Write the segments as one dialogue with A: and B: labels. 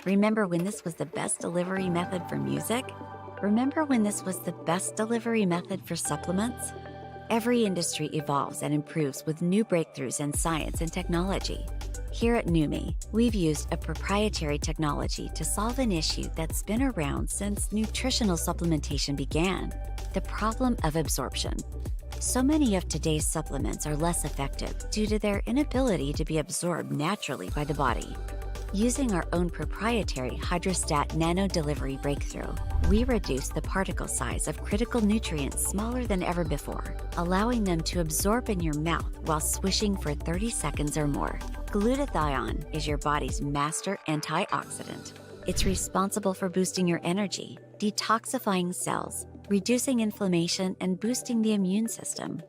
A: Remember when this was the best delivery method for music? Remember when this was the best delivery method for supplements? Every industry evolves and improves with new breakthroughs in science and technology. Here at NUMI, we've used a proprietary technology to solve an issue that's been around since nutritional supplementation began: the problem of absorption. So many of today's supplements are less effective due to their inability to be absorbed naturally by the body. Using our own proprietary hydrostat nano delivery breakthrough, we reduce the particle size of critical nutrients smaller than ever before, allowing them to absorb in your mouth while swishing for 30 seconds or more. Glutathione is your body's master antioxidant. It's responsible for boosting your energy, detoxifying cells, reducing inflammation, and boosting the immune system.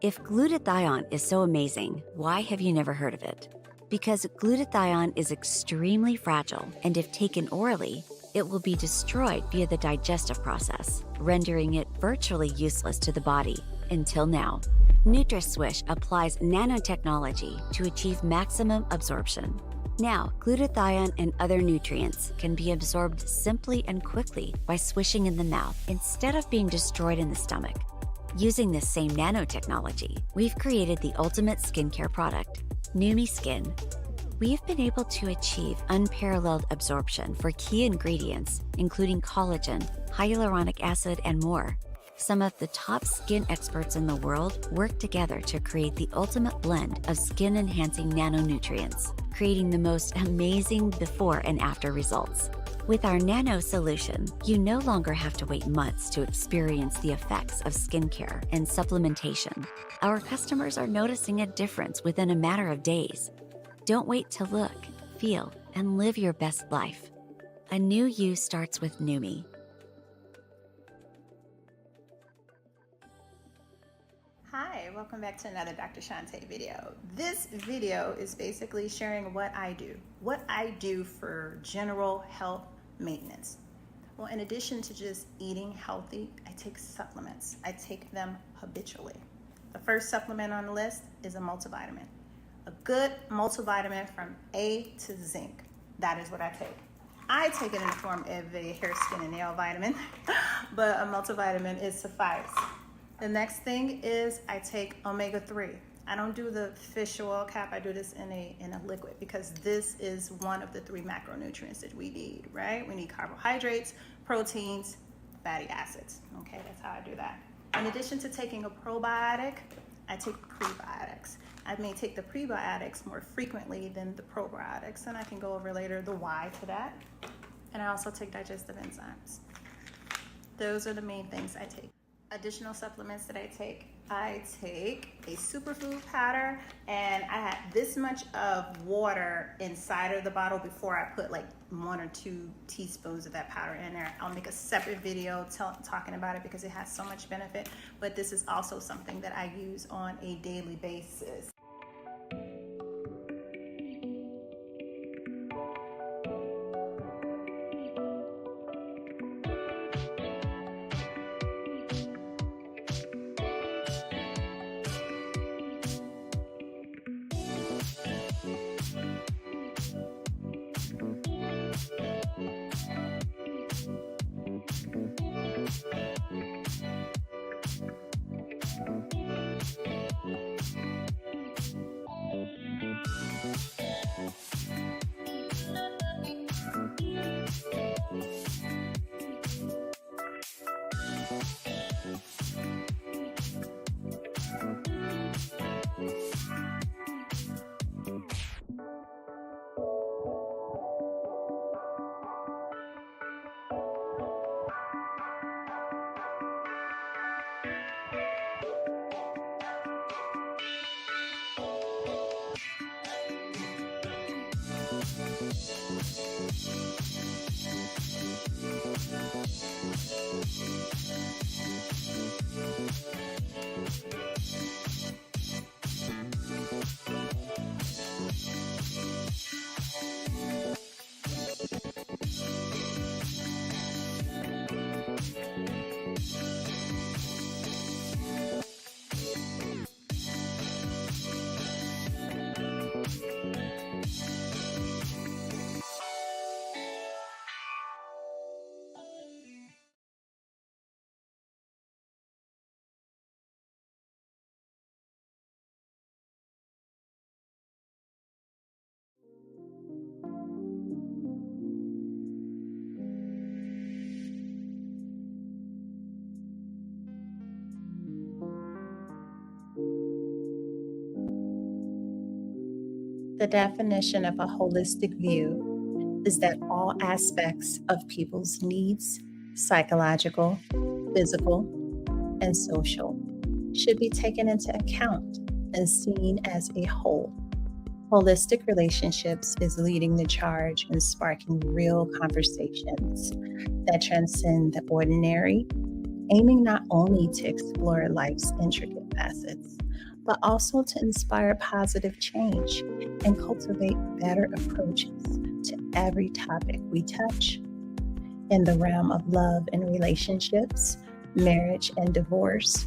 A: If glutathione is so amazing, why have you never heard of it? Because glutathione is extremely fragile, and if taken orally, it will be destroyed via the digestive process, rendering it virtually useless to the body. Until now, NutraSwish applies nanotechnology to achieve maximum absorption. Now, glutathione and other nutrients can be absorbed simply and quickly by swishing in the mouth instead of being destroyed in the stomach. Using this same nanotechnology, we've created the ultimate skincare product, NUMI Skin. We've been able to achieve unparalleled absorption for key ingredients, including collagen, hyaluronic acid, and more. Some of the top skin experts in the world work together to create the ultimate blend of skin-enhancing nanonutrients, creating the most amazing before and after results. With our nano solution, you no longer have to wait months to experience the effects of skincare and supplementation. Our customers are noticing a difference within a matter of days. Don't wait to look, feel, and live your best life. A new you starts with NUMI.
B: Hi, welcome back to another Dr. Shante video. This video is basically sharing what I do for general health maintenance. Well, in addition to just eating healthy, I take supplements. I take them habitually. The first supplement on the list is a multivitamin. A good multivitamin from A to zinc. That is what I take. I take it in the form of a hair, skin, and nail vitamin, but a multivitamin is suffice. The next thing is I take omega-3. I don't do the fish oil cap. I do this in a liquid because this is one of the 3 macronutrients that we need, right? We need carbohydrates, proteins, fatty acids. Okay, that's how I do that. In addition to taking a probiotic, I take prebiotics. I may take the prebiotics more frequently than the probiotics, and I can go over later the why to that. And I also take digestive enzymes. Those are the main things I take. Additional supplements that I take a superfood powder, and I have this much of water inside of the bottle before I put like 1 or 2 teaspoons of that powder in there. I'll make a separate video talking about it because it has so much benefit, but this is also something that I use on a daily basis. The definition of a holistic view is that all aspects of people's needs, psychological, physical, and social, should be taken into account and seen as a whole. Holistic relationships is leading the charge in sparking real conversations that transcend the ordinary, aiming not only to explore life's intricate facets, but also to inspire positive change and cultivate better approaches to every topic we touch. In the realm of love and relationships, marriage and divorce,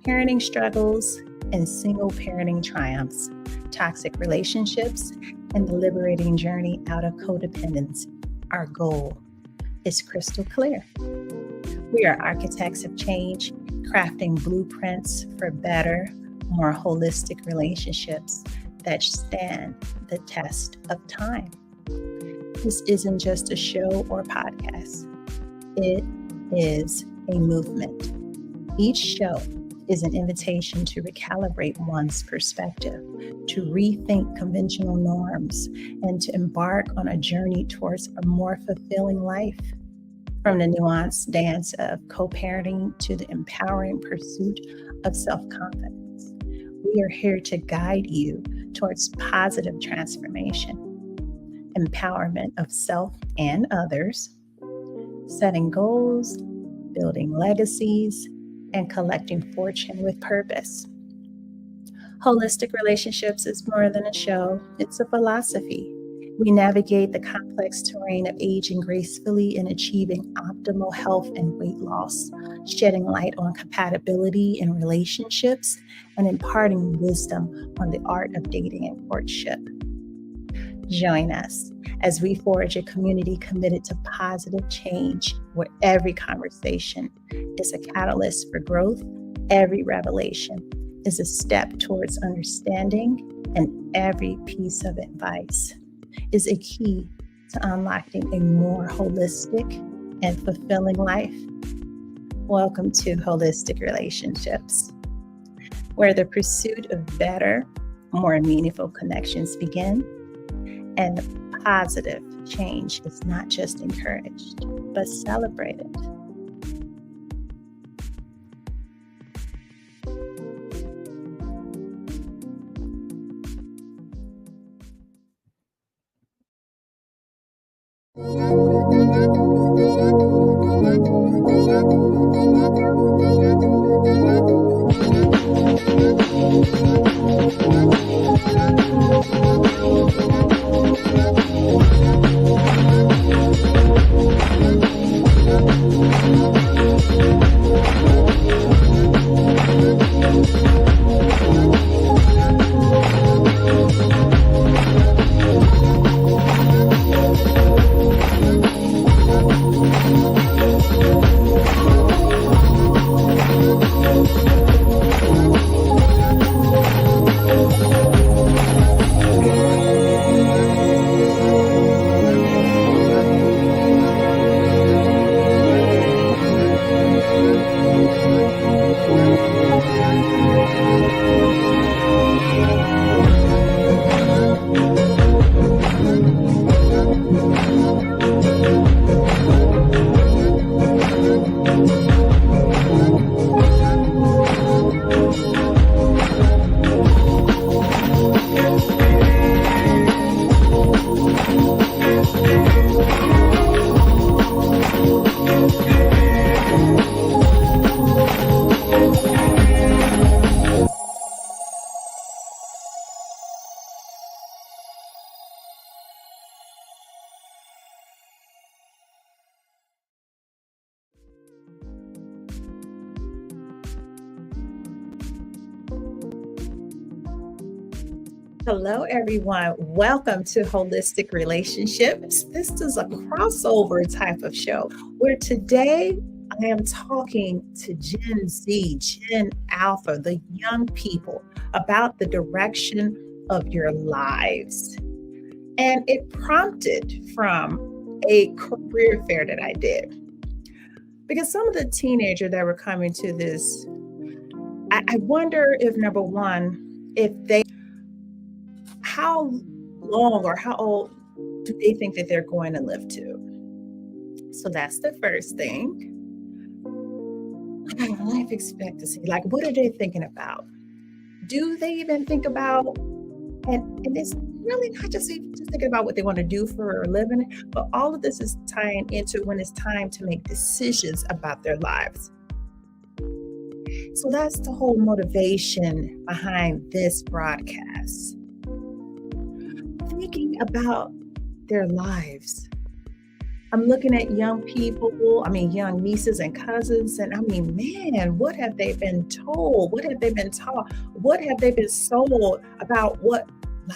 B: parenting struggles and single parenting triumphs, toxic relationships, and the liberating journey out of codependency, our goal is crystal clear. We are architects of change, crafting blueprints for better, more holistic relationships that stand the test of time. This isn't just a show or podcast. It is a movement. Each show is an invitation to recalibrate one's perspective, to rethink conventional norms, and to embark on a journey towards a more fulfilling life. From the nuanced dance of co-parenting to the empowering pursuit of self-confidence, we are here to guide you towards positive transformation, empowerment of self and others, setting goals, building legacies, and collecting fortune with purpose. Holistic relationships is more than a show, it's a philosophy. We navigate the complex terrain of aging gracefully and achieving optimal health and weight loss, shedding light on compatibility in relationships, and imparting wisdom on the art of dating and courtship. Join us as we forge a community committed to positive change, where every conversation is a catalyst for growth, every revelation is a step towards understanding, and every piece of advice is a key to unlocking a more holistic and fulfilling life. Welcome to Holistic Relationships, where the pursuit of better, more meaningful connections begin, and positive change is not just encouraged, but celebrated. Hello, everyone. Welcome to Holistic Relationships. This is a crossover type of show where today I am talking to Gen Z, Gen Alpha, the young people, about the direction of your lives. And it prompted from a career fair that I did. Because some of the teenagers that were coming to this, I wonder if, number one, how long or how old do they think that they're going to live to? So that's the first thing. Life expectancy, like what are they thinking about? Do they even think about, and it's really not just thinking about what they want to do for a living, but all of this is tying into when it's time to make decisions about their lives. So that's the whole motivation behind this broadcast. Thinking about their lives. I'm looking at young people, young nieces and cousins, and man, what have they been told? What have they been taught? What have they been sold about what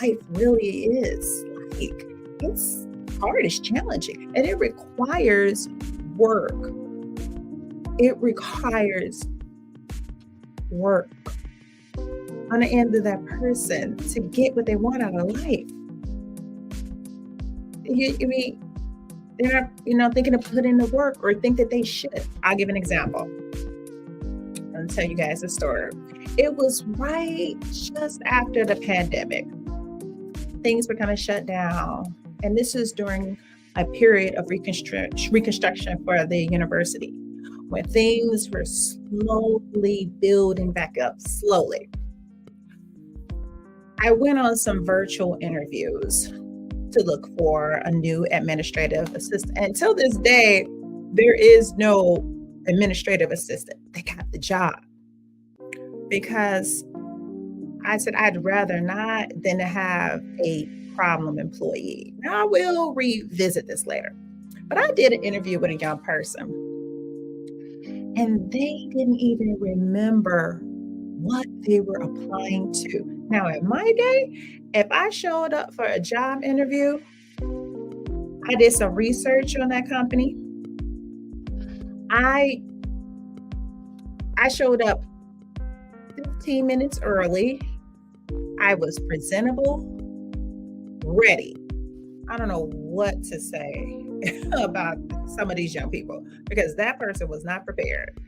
B: life really is like? It's hard, it's challenging, and it requires work. It requires work on the end of that person to get what they want out of life. They're not, thinking to put in the work or think that they should. I'll give an example. I'll tell you guys a story. It was right just after the pandemic. Things were kind of shut down. And this is during a period of reconstruction for the university, when things were slowly building back up, slowly. I went on some virtual interviews to look for a new administrative assistant. Until this day, there is no administrative assistant. They got the job because I said I'd rather not than to have a problem employee. Now I will revisit this later, but I did an interview with a young person and they didn't even remember what they were applying to. Now, in my day, if I showed up for a job interview, I did some research on that company. I showed up 15 minutes early. I was presentable, ready. I don't know what to say about some of these young people because that person was not prepared.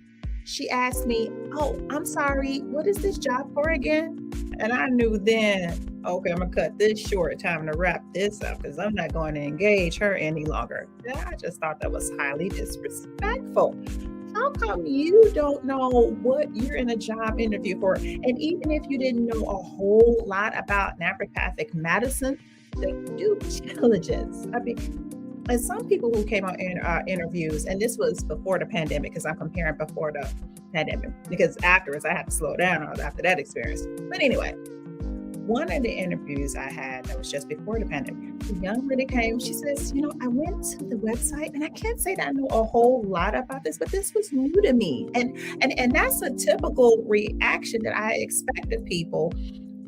B: She asked me, "Oh, I'm sorry, what is this job for again?" And I knew then, okay, I'm gonna cut this short, time to wrap this up because I'm not going to engage her any longer. I just thought that was highly disrespectful. How come you don't know what you're in a job interview for? And even if you didn't know a whole lot about naturopathic medicine, do diligence. And some people who came on interviews, and this was before the pandemic, because I'm comparing before the pandemic, because afterwards I had to slow down after that experience. But anyway, one of the interviews I had that was just before the pandemic, the young lady came, she says, I went to the website and I can't say that I know a whole lot about this, but this was new to me. And that's a typical reaction that I expect of people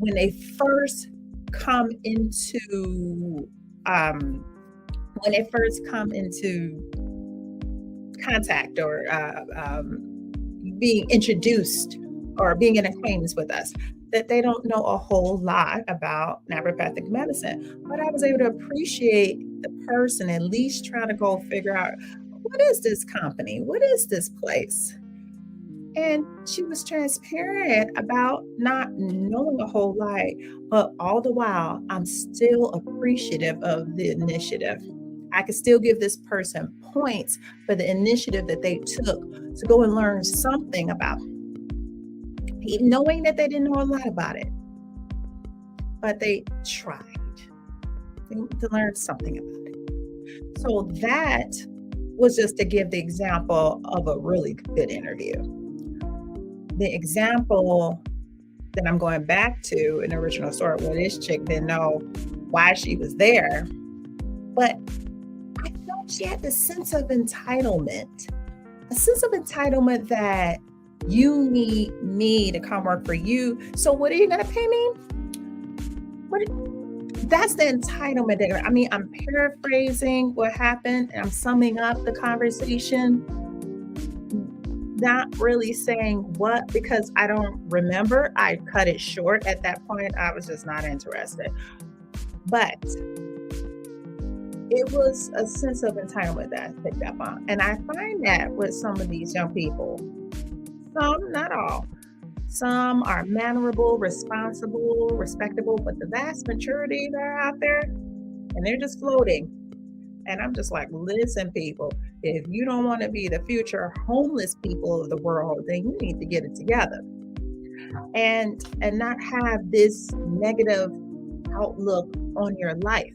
B: when they first come into contact or being introduced or being an acquaintance with us, that they don't know a whole lot about naturopathic medicine. But I was able to appreciate the person, at least trying to go figure out, what is this company? What is this place? And she was transparent about not knowing a whole lot, but all the while, I'm still appreciative of the initiative. I could still give this person points for the initiative that they took to go and learn something about it, knowing that they didn't know a lot about it, but they tried to learn something about it. So that was just to give the example of a really good interview. The example that I'm going back to in the original story, where this chick didn't know why she was there, but I felt she had this sense of entitlement, that you need me to come work for you. So what are you going to pay me? That's the entitlement. I'm paraphrasing what happened and I'm summing up the conversation. Not really saying what, because I don't remember. I cut it short at that point. I was just not interested. But it was a sense of entitlement that I picked up on. And I find that with some of these young people, some, not all, some are mannerable, responsible, respectable, but the vast majority that are out there, and they're just floating. And I'm just like, listen, people, if you don't want to be the future homeless people of the world, then you need to get it together and not have this negative outlook on your life.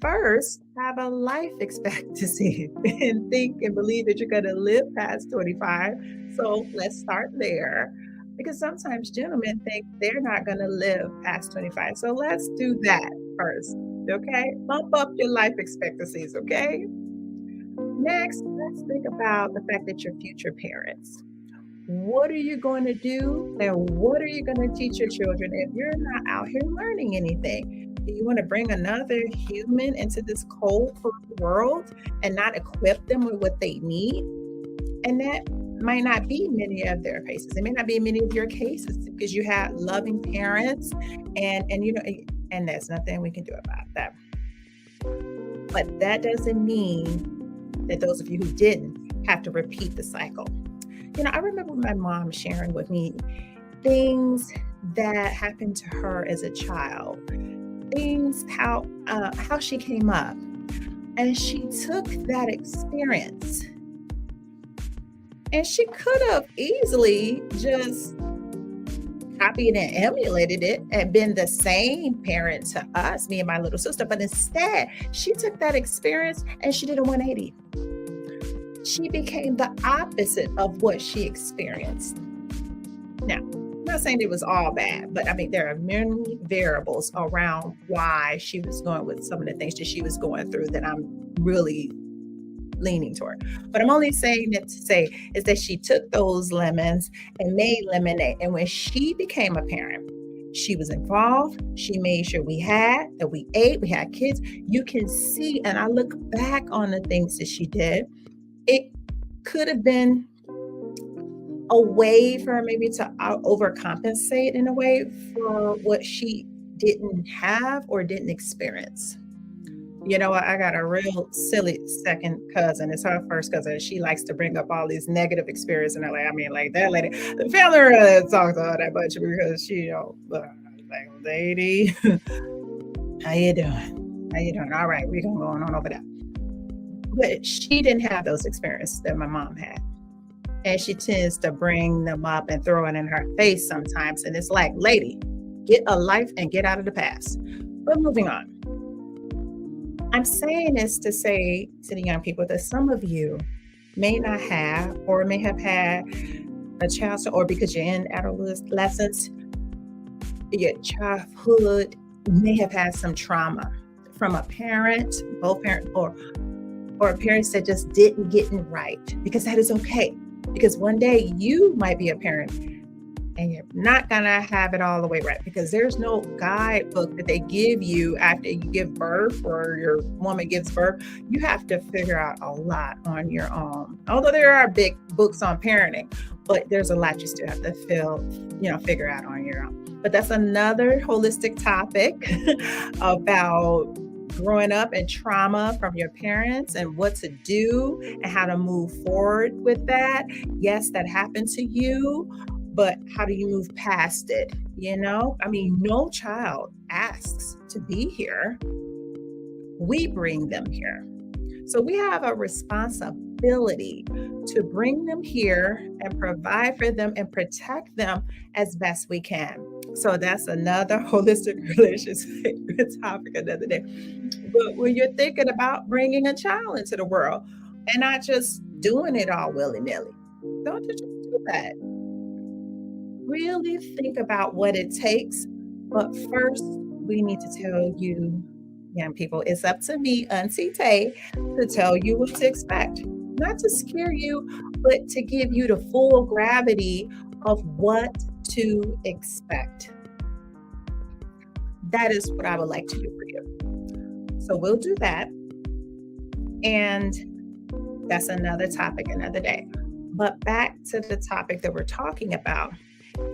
B: First, have a life expectancy and think and believe that you're going to live past 25. So let's start there, because sometimes gentlemen think they're not going to live past 25. So let's do that first. Okay, bump up your life expectancies. Okay, next, let's think about the fact that you're future parents. What are you going to do, and what are you going to teach your children if you're not out here learning anything? Do you want to bring another human into this cold world and not equip them with what they need? And that might not be many of their cases. It may not be many of your cases, because you have loving parents, and you know, and there's nothing we can do about that. But that doesn't mean that those of you who didn't have to repeat the cycle. You know, I remember my mom sharing with me things that happened to her as a child, things how she came up, and she took that experience, and she could have easily just copied and emulated it and been the same parent to us, me and my little sister, but instead she took that experience and she did a 180. She became the opposite of what she experienced. Now, I'm not saying it was all bad, but I mean, there are many variables around why she was going with some of the things that she was going through that I'm really leaning toward. But I'm only saying that to say is that she took those lemons and made lemonade. And when she became a parent, she was involved. She made sure we ate, we had kids. You can see, and I look back on the things that she did, it could have been a way for her maybe to overcompensate in a way for what she didn't have or didn't experience. You know, I got a real silly second cousin. It's her first cousin. She likes to bring up all these negative experiences in her life. I mean, like that lady, the family really talk to her that much because she, you know, like, lady, how you doing? How you doing? All right, we're gonna go on over that. But she didn't have those experiences that my mom had. And she tends to bring them up and throw it in her face sometimes. And it's like, lady, get a life and get out of the past. But moving on. I'm saying this to say to the young people that some of you may not have, or may have had a childhood, or because you're in adolescence, your childhood may have had some trauma from a parent, both parents, or parents that just didn't get it right, because that is okay. Because one day you might be a parent and you're not gonna have it all the way right, because there's no guidebook that they give you after you give birth or your woman gives birth. You have to figure out a lot on your own. Although there are big books on parenting, but there's a lot you still have to figure out on your own. But that's another holistic topic about growing up and trauma from your parents and what to do and how to move forward with that. Yes, that happened to you, but how do you move past it? You know, I mean, no child asks to be here. We bring them here. So we have a responsibility to bring them here and provide for them and protect them as best we can. So that's another holistic relationship topic another day. But when you're thinking about bringing a child into the world and not just doing it all willy-nilly, don't you just do that. Really think about what it takes. But first, we need to tell you, young people, it's up to me, Auntie Tay, to tell you what to expect. Not to scare you, but to give you the full gravity of what to expect. That is what I would like to do for you. So we'll do that. And that's another topic another day. But back to the topic that we're talking about,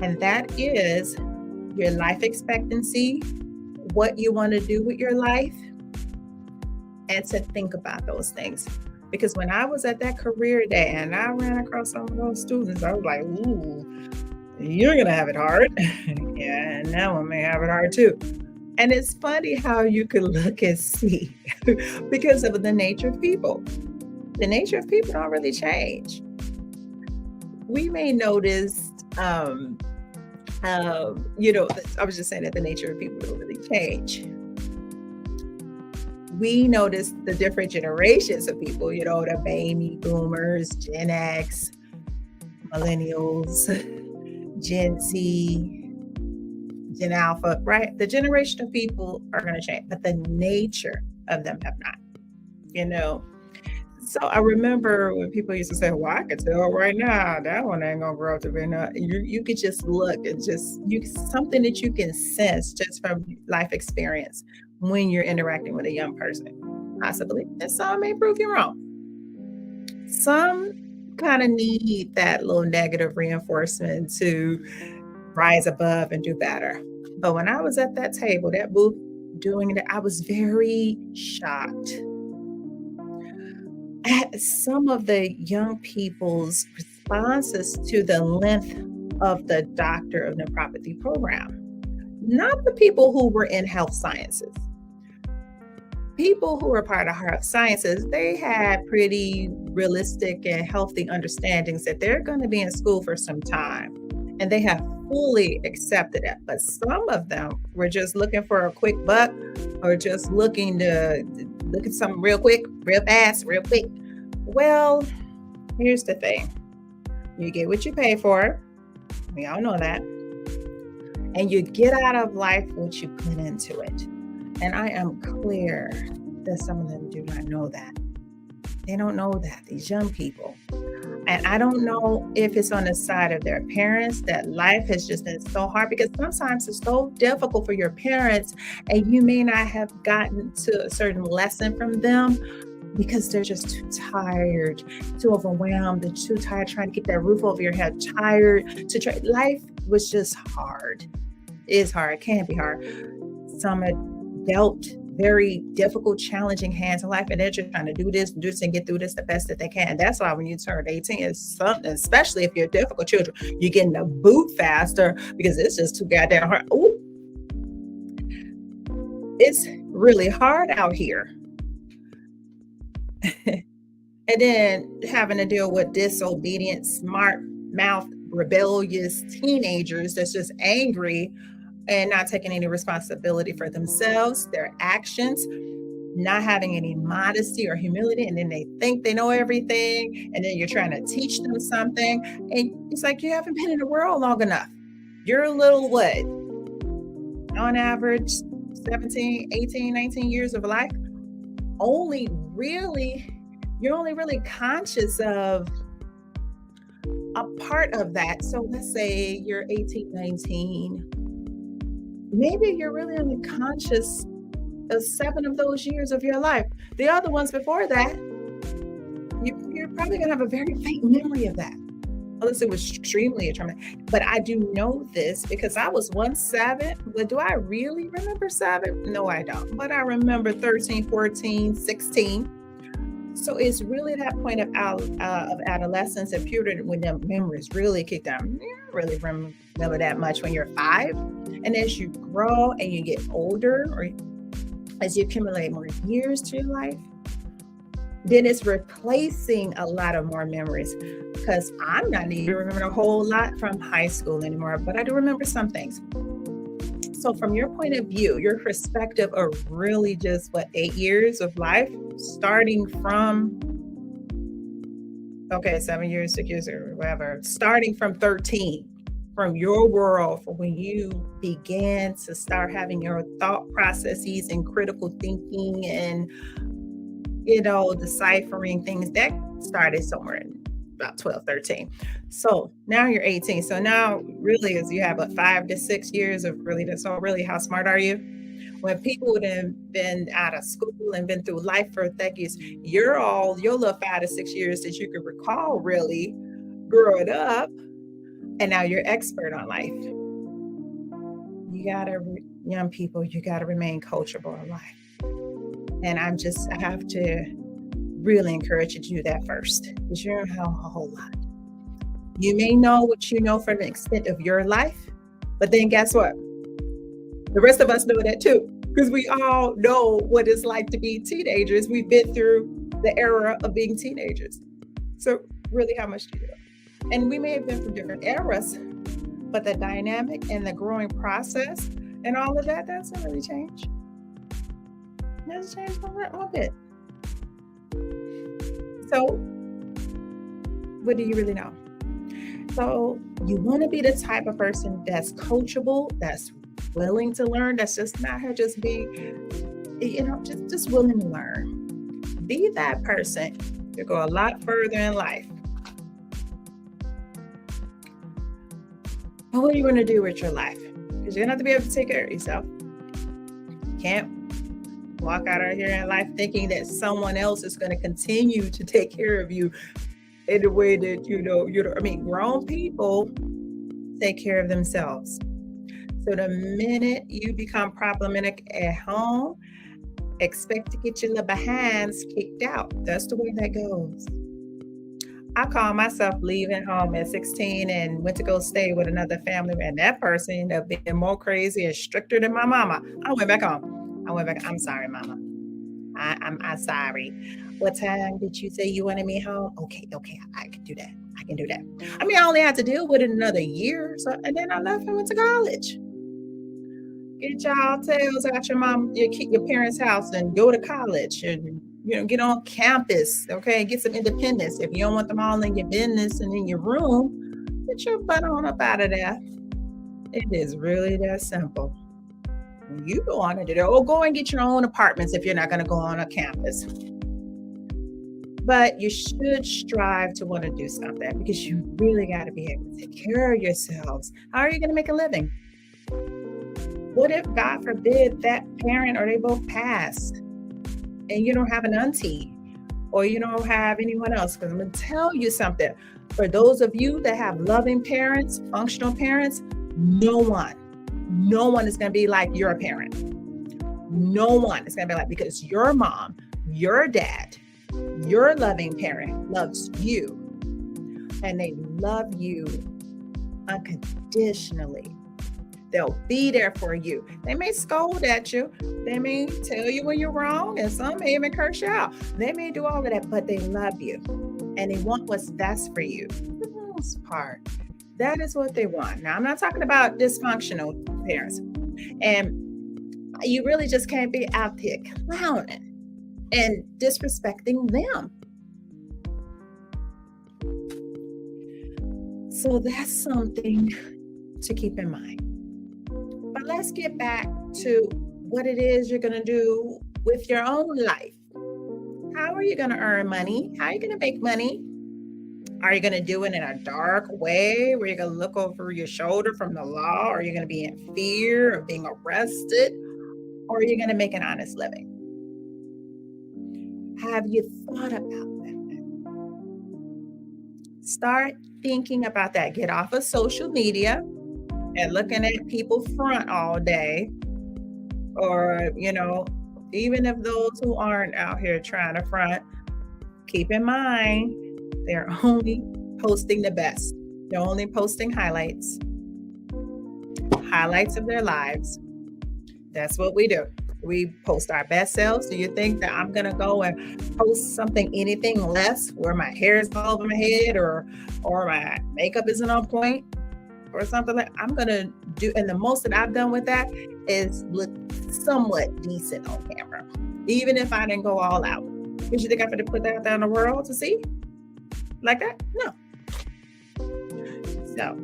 B: and that is your life expectancy, what you want to do with your life, and to think about those things. Because when I was at that career day and I ran across some of those students, I was like, ooh, you're going to have it hard. Yeah, and that one may have it hard too. And it's funny how you can look and see because of the nature of people. The nature of people don't really change. We may notice, I was just saying that the nature of people don't really change. We notice the different generations of people, the baby boomers, Gen X, millennials, Gen Z, GenAlpha, right? The generation of people are going to change, but the nature of them have not, So I remember when people used to say, well, I could tell right now that one ain't going to grow up to be enough. You could just look and something that you can sense just from life experience when you're interacting with a young person, possibly. And some may prove you wrong. Some kind of need that little negative reinforcement to rise above and do better. But when I was at that table, that booth doing it, I was very shocked at some of the young people's responses to the length of the Doctor of Nephropathy program. Not the people who were in health sciences. People who were part of health sciences, they had pretty realistic and healthy understandings that they're going to be in school for some time. And they have fully accepted it. But some of them were just looking for a quick buck or just looking to look at something real quick, real fast, real quick. Well, here's the thing. You get what you pay for. We all know that. And you get out of life what you put into it. And I am clear that some of them do not know that. They don't know that, these young people. And I don't know if it's on the side of their parents that life has just been so hard, because sometimes it's so difficult for your parents and you may not have gotten to a certain lesson from them because they're just too tired, too overwhelmed, and too tired trying to get that roof over your head, tired to try. Life was just hard. It is hard, it can be hard. Some are dealt very difficult, challenging hands in life, and they're just trying to do this, and get through this the best that they can. That's why when you turn 18, it's something, especially if you're difficult children, you're getting the boot faster because it's just too goddamn hard. Ooh. It's really hard out here. And then having to deal with disobedient, smart mouth, rebellious teenagers that's just angry and not taking any responsibility for themselves, their actions, not having any modesty or humility, and then they think they know everything, and then you're trying to teach them something, and it's like you haven't been in the world long enough. You're a little, what, on average, 17, 18, 19 years of life, you're only really conscious of a part of that. So let's say you're 18, 19, maybe you're really only conscious of 7 of those years of your life. The other ones before that, you're probably going to have a very faint memory of that, unless it was extremely traumatic. But I do know this because I was once 7. But do I really remember 7? No, I don't. But I remember 13, 14, 16. So it's really that point of adolescence and puberty when the memories really kick down. You don't really remember that much when you're 5. And as you grow and you get older, or as you accumulate more years to your life, then it's replacing a lot of more memories. Because I'm not even remembering a whole lot from high school anymore, but I do remember some things. So from your point of view, your perspective of really just 8 years of life, starting from 7 years, 6 years, or whatever, starting from 13, from your world, for when you began to start having your thought processes and critical thinking and, deciphering things, that started somewhere in about 12, 13. So now you're 18. So now really is you have 5 to 6 years of really, so really how smart are you? When people would have been out of school and been through life for decades, your little 5 to 6 years that you could recall really growing up, and now you're expert on life. Young people, you gotta remain coachable in life. And I have to really encourage you to do that first, because you don't know a whole lot. You may know what you know from the extent of your life, but then guess what? The rest of us know that too, because we all know what it's like to be teenagers. We've been through the era of being teenagers. So really, how much do you know? And we may have been from different eras, but the dynamic and the growing process and all of that doesn't really change. It doesn't change one bit. So what do you really know? So you want to be the type of person that's coachable, that's willing to learn, that's just not her just being, just willing to learn. Be that person to go a lot further in life. But what are you going to do with your life? Because you're going to have to be able to take care of yourself. You can't walk out here in life thinking that someone else is going to continue to take care of you in the way that, grown people take care of themselves. So the minute you become problematic at home, expect to get your little behinds kicked out. That's the way that goes. I call myself leaving home at 16 and went to go stay with another family, and that person ended up being more crazy and stricter than my mama. I went back home. I'm sorry, mama. I'm sorry. What time did you say you wanted me home? Okay, I can do that. I only had to deal with it another year, and then I left and went to college. Get y'all tails out your parents' house and go to college and get on campus, okay? Get some independence. If you don't want them all in your business and in your room, get your butt on up out of there. It is really that simple. You go on and do that. Or go and get your own apartments if you're not going to go on a campus. But you should strive to want to do something, because you really got to be able to take care of yourselves. How are you going to make a living? What if, God forbid, that parent or they both pass and you don't have an auntie or you don't have anyone else? Because I'm going to tell you something. For those of you that have loving parents, functional parents, no one is going to be like your parent. No one is going to be like, because your mom, your dad, your loving parent loves you, and they love you unconditionally. They'll be there for you. They may scold at you. They may tell you when you're wrong, and some may even curse you out. They may do all of that, but they love you, and they want what's best for you. For the most part, that is what they want. Now, I'm not talking about dysfunctional parents. And you really just can't be out there clowning and disrespecting them. So that's something to keep in mind. But let's get back to what it is you're going to do with your own life. How are you going to earn money? How are you going to make money? Are you going to do it in a dark way where you're going to look over your shoulder from the law? Or are you going to be in fear of being arrested? Or are you going to make an honest living? Have you thought about that? Start thinking about that. Get off of social media and looking at people front all day. Or, even if those who aren't out here trying to front, keep in mind, they're only posting the best. They're only posting highlights of their lives. That's what we do. We post our best selves. Do you think that I'm going to go and post anything less, where my hair is all over my head or my makeup isn't on point or something like I'm going to do? And the most that I've done with that is look somewhat decent on camera, even if I didn't go all out. Because you think I'm going to put that out there in the world to see? Like that? No. So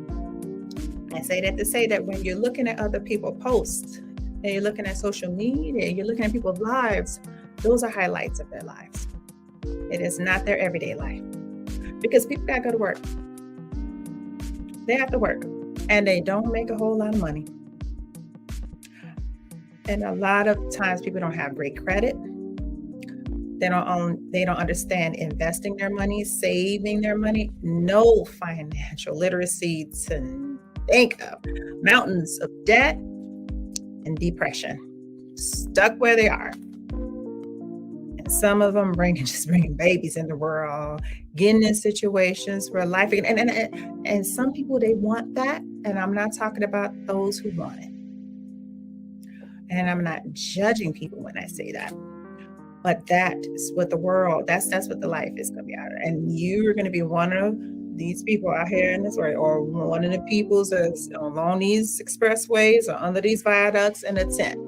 B: I say that to say that when you're looking at other people posts and you're looking at social media, you're looking at people's lives, those are highlights of their lives. It is not their everyday life, because people got to go to work. They have to work, and they don't make a whole lot of money. And a lot of times people don't have great credit. They don't understand investing their money, saving their money, no financial literacy to think of. Mountains of debt and depression, stuck where they are. Some of them just bringing babies in the world, getting in situations where life, and some people, they want that. And I'm not talking about those who want it. And I'm not judging people when I say that. But that is what the world, that's what the life is going to be out of. And you're going to be one of these people out here in this world, or one of the peoples that's along these expressways or under these viaducts in a tent.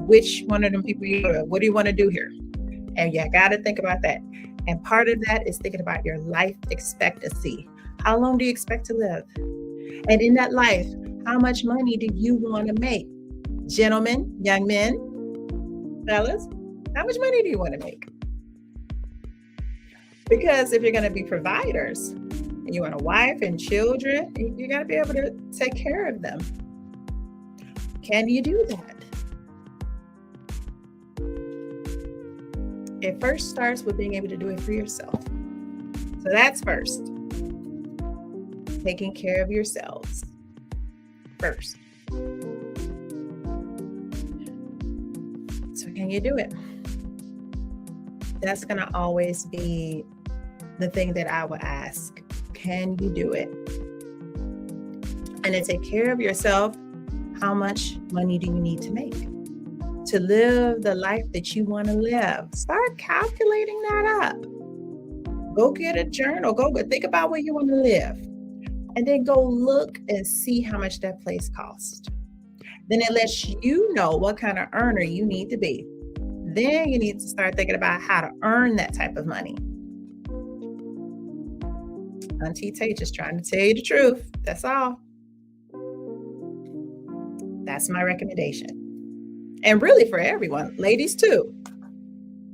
B: Which one of them people what do you want to do here? And you got to think about that. And part of that is thinking about your life expectancy. How long do you expect to live? And in that life, how much money do you want to make? Gentlemen, young men, fellas, how much money do you want to make? Because if you're going to be providers and you want a wife and children, you got to be able to take care of them. Can you do that? It first starts with being able to do it for yourself. So that's first. Taking care of yourselves first. So can you do it? That's going to always be the thing that I would ask. Can you do it? And to take care of yourself, how much money do you need to make to live the life that you want to live? Start calculating that up. Go get a journal. Go think about where you want to live. And then go look and see how much that place costs. Then it lets you know what kind of earner you need to be. Then you need to start thinking about how to earn that type of money. Auntie Tay just trying to tell you the truth. That's all. That's my recommendation. And really for everyone, ladies too.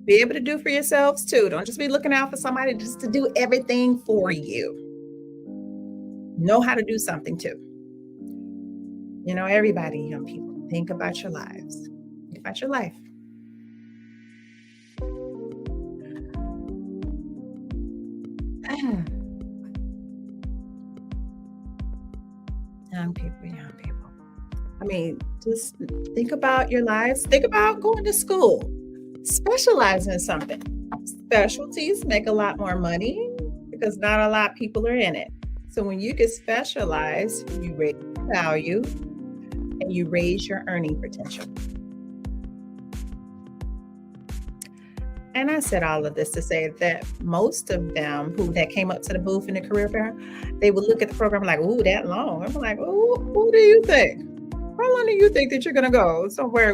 B: Be able to do for yourselves too. Don't just be looking out for somebody just to do everything for you. Know how to do something too. You know, everybody, young people, think about your lives. Think about your life. Young people. I mean, just think about your lives. Think about going to school. Specialize in something. Specialties make a lot more money because not a lot of people are in it. So when you get specialized, you raise your value and you raise your earning potential. And I said all of this to say that most of them that came up to the booth in the career fair, they would look at the program like, ooh, that long. I'm like, ooh, who do you think? How long do you think that you're going to go? Somewhere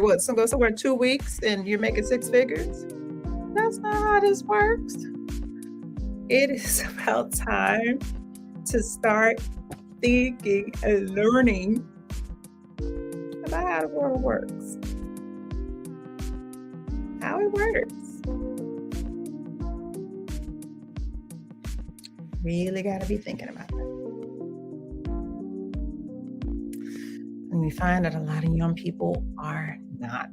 B: 2 weeks and you're making 6 figures? That's not how this works. It is about time to start thinking and learning about how the world works. How it works. Really got to be thinking about that. And we find that a lot of young people are not.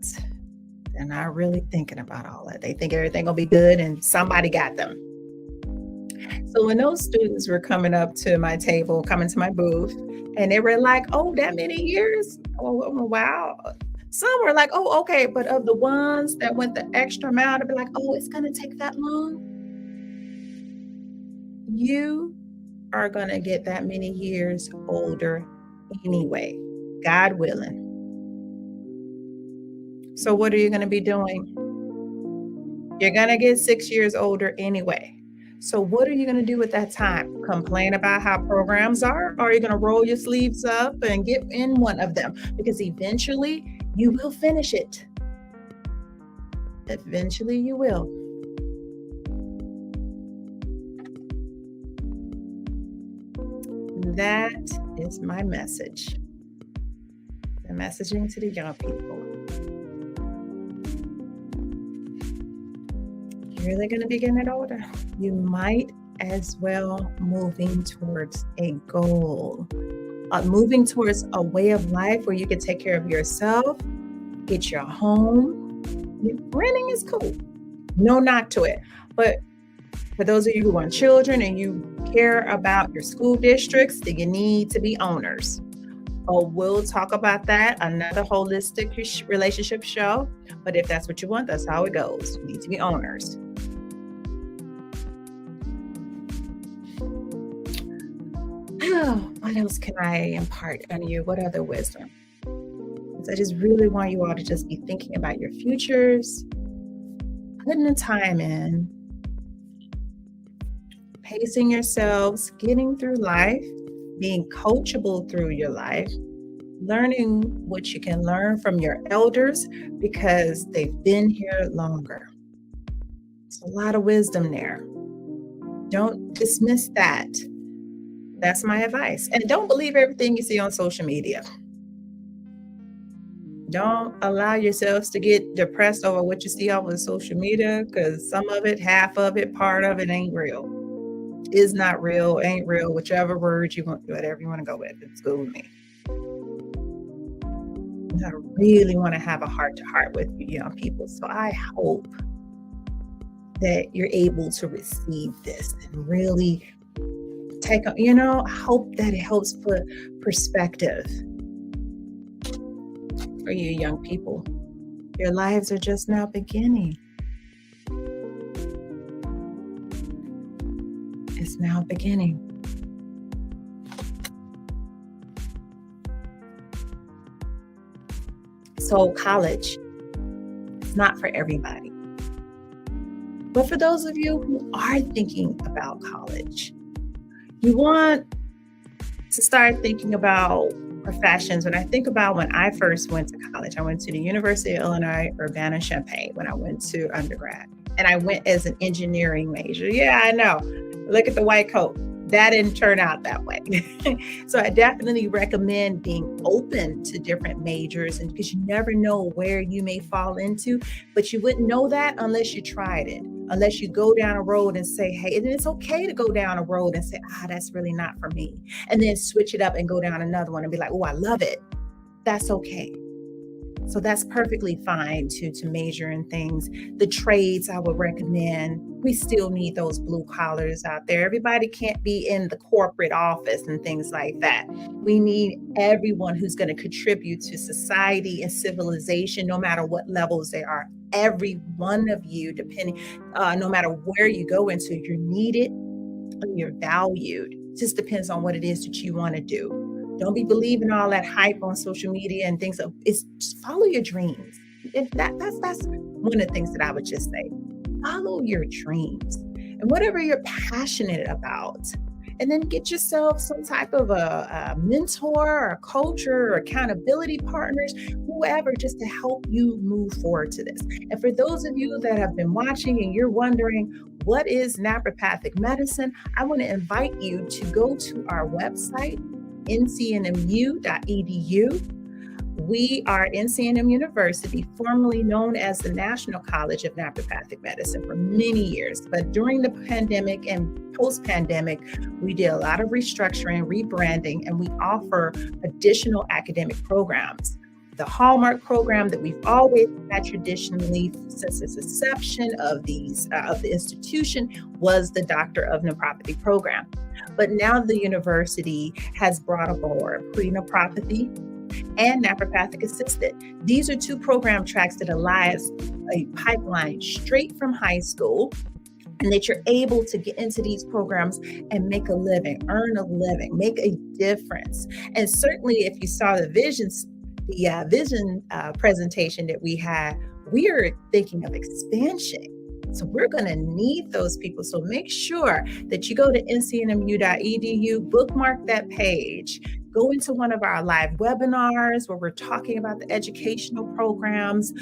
B: They're not really thinking about all that. They think everything will be good and somebody got them. So when those students were coming up to my table, coming to my booth, and they were like, oh, that many years? Oh, wow. Some were like, oh, okay. But of the ones that went the extra mile, they'd be like, oh, it's going to take that long. You are going to get that many years older anyway, God willing. So what are you going to be doing? You're going to get 6 years older anyway. So what are you going to do with that time? Complain about how programs are? Or are you going to roll your sleeves up and get in one of them? Because eventually you will finish it. Eventually you will. That is my message. The messaging to the young people. You're really going to be getting older. You might as well moving towards a goal, moving towards a way of life where you can take care of yourself, get your home. Renting is cool. No knock to it. But for those of you who want children and you care about your school districts, then you need to be owners. Oh, we'll talk about that, another holistic relationship show. But if that's what you want, that's how it goes. We need to be owners. Oh, what else can I impart on you? What other wisdom? I just really want you all to just be thinking about your futures, putting the time in, pacing yourselves, getting through life, being coachable through your life, learning what you can learn from your elders because they've been here longer. There's a lot of wisdom there. Don't dismiss that. That's my advice. And don't believe everything you see on social media. Don't allow yourselves to get depressed over what you see on social media, because some of it, half of it, part of it ain't real. Is not real, ain't real, whichever word you want, whatever you want to go with. It's good with me. I really want to have a heart-to-heart with you young people. So I hope that you're able to receive this and really take, I hope that it helps put perspective for you young people. Your lives are just now beginning. It's now beginning. So college, it's not for everybody. But for those of you who are thinking about college, you want to start thinking about professions. When I think about when I first went to college, I went to the University of Illinois, Urbana-Champaign when I went to undergrad. And I went as an engineering major. Yeah, I know. Look at the white coat. That didn't turn out that way. So I definitely recommend being open to different majors, and because you never know where you may fall into, but you wouldn't know that unless you tried it, unless you go down a road and say, hey, and it's okay to go down a road and say, that's really not for me. And then switch it up and go down another one and be like, oh, I love it. That's okay. So that's perfectly fine to major in things. The trades I would recommend. We still need those blue collars out there. Everybody can't be in the corporate office and things like that. We need everyone who's going to contribute to society and civilization, no matter what levels they are. Every one of you, depending, no matter where you go into, you're needed and you're valued. It just depends on what it is that you want to do. Don't be believing all that hype on social media and things. It's just follow your dreams. That's one of the things that I would just say. Follow your dreams and whatever you're passionate about. And then get yourself some type of a mentor or a coach or accountability partners, whoever, just to help you move forward to this. And for those of you that have been watching and you're wondering, what is naturopathic medicine? I want to invite you to go to our website, NCNMU.edu. We are NCNM University, formerly known as the National College of Naturopathic Medicine for many years. But during the pandemic and post-pandemic, we did a lot of restructuring, rebranding, and we offer additional academic programs. The hallmark program that we've always had traditionally since its inception of the institution was the Doctor of Naturopathy program. But now the university has brought aboard pre-naturopathy and naturopathic assisted. These are two program tracks that allows a pipeline straight from high school, and that you're able to get into these programs and make a living, earn a living, make a difference. And certainly if you saw the vision presentation that we had, we are thinking of expansion. So we're going to need those people. So make sure that you go to ncnmu.edu, bookmark that page, go into one of our live webinars where we're talking about the educational programs,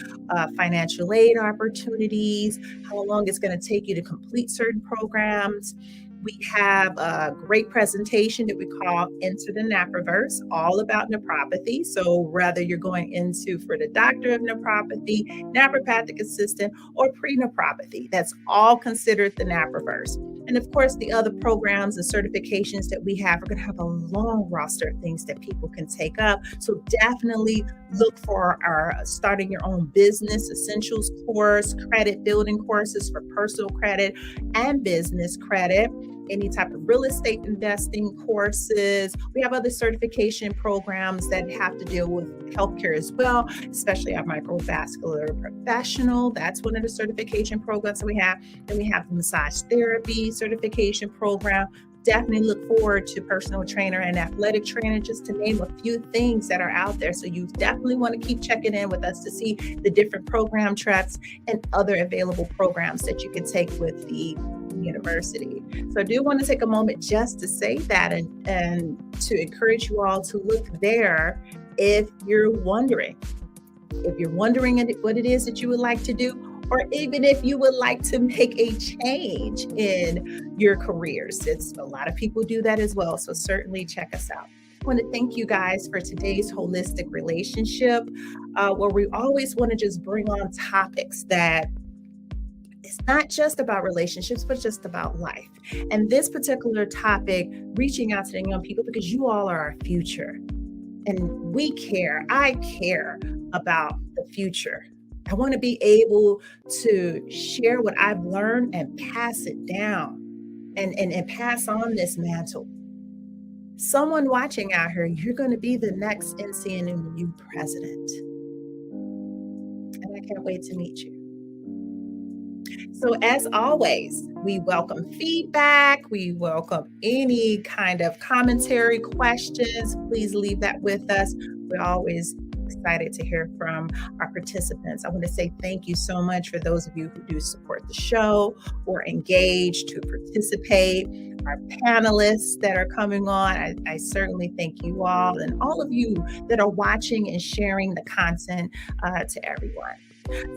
B: financial aid opportunities, how long it's going to take you to complete certain programs. We have a great presentation that we call Enter the Naproverse, all about naturopathy. So whether you're going into for the Doctor of Naturopathy, naturopathic assistant, or pre-naturopathy, that's all considered the Naproverse. And of course, the other programs and certifications that we have are going to have a long roster of things that people can take up. So definitely look for our Starting Your Own Business Essentials course, credit building courses for personal credit and business credit. any type of real estate investing courses. We have other certification programs that have to deal with healthcare as well, especially our microvascular professional. That's one of the certification programs that we have. Then we have the massage therapy certification program. Definitely look forward to personal trainer and athletic trainer, just to name a few things that are out there. So you definitely want to keep checking in with us to see the different program tracks and other available programs that you can take with the university. So I do want to take a moment just to say that and to encourage you all to look there if you're wondering. If you're wondering what it is that you would like to do, or even if you would like to make a change in your careers. A lot of people do that as well. So certainly check us out. I want to thank you guys for today's holistic relationship, where we always want to just bring on topics that it's not just about relationships, but just about life. And this particular topic, reaching out to the young people, because you all are our future. And we care. I care about the future. I want to be able to share what I've learned and pass it down and pass on this mantle. Someone watching out here, you're going to be the next NCNM president. And I can't wait to meet you. So as always, we welcome feedback. We welcome any kind of commentary, questions. Please leave that with us. We're always excited to hear from our participants. I want to say thank you so much for those of you who do support the show or engage to participate. Our panelists that are coming on, I certainly thank you all, and all of you that are watching and sharing the content to everyone.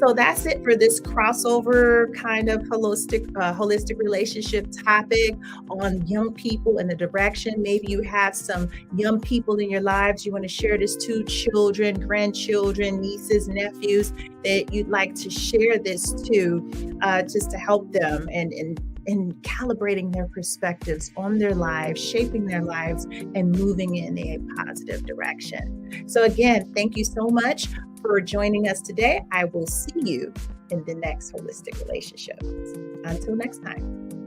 B: So that's it for this crossover kind of holistic relationship topic on young people and the direction. Maybe you have some young people in your lives you want to share this to, children, grandchildren, nieces, nephews, that you'd like to share this to, just to help them and calibrating their perspectives on their lives, shaping their lives, and moving in a positive direction. So again, thank you so much for joining us today. I will see you in the next holistic relationship. Until next time.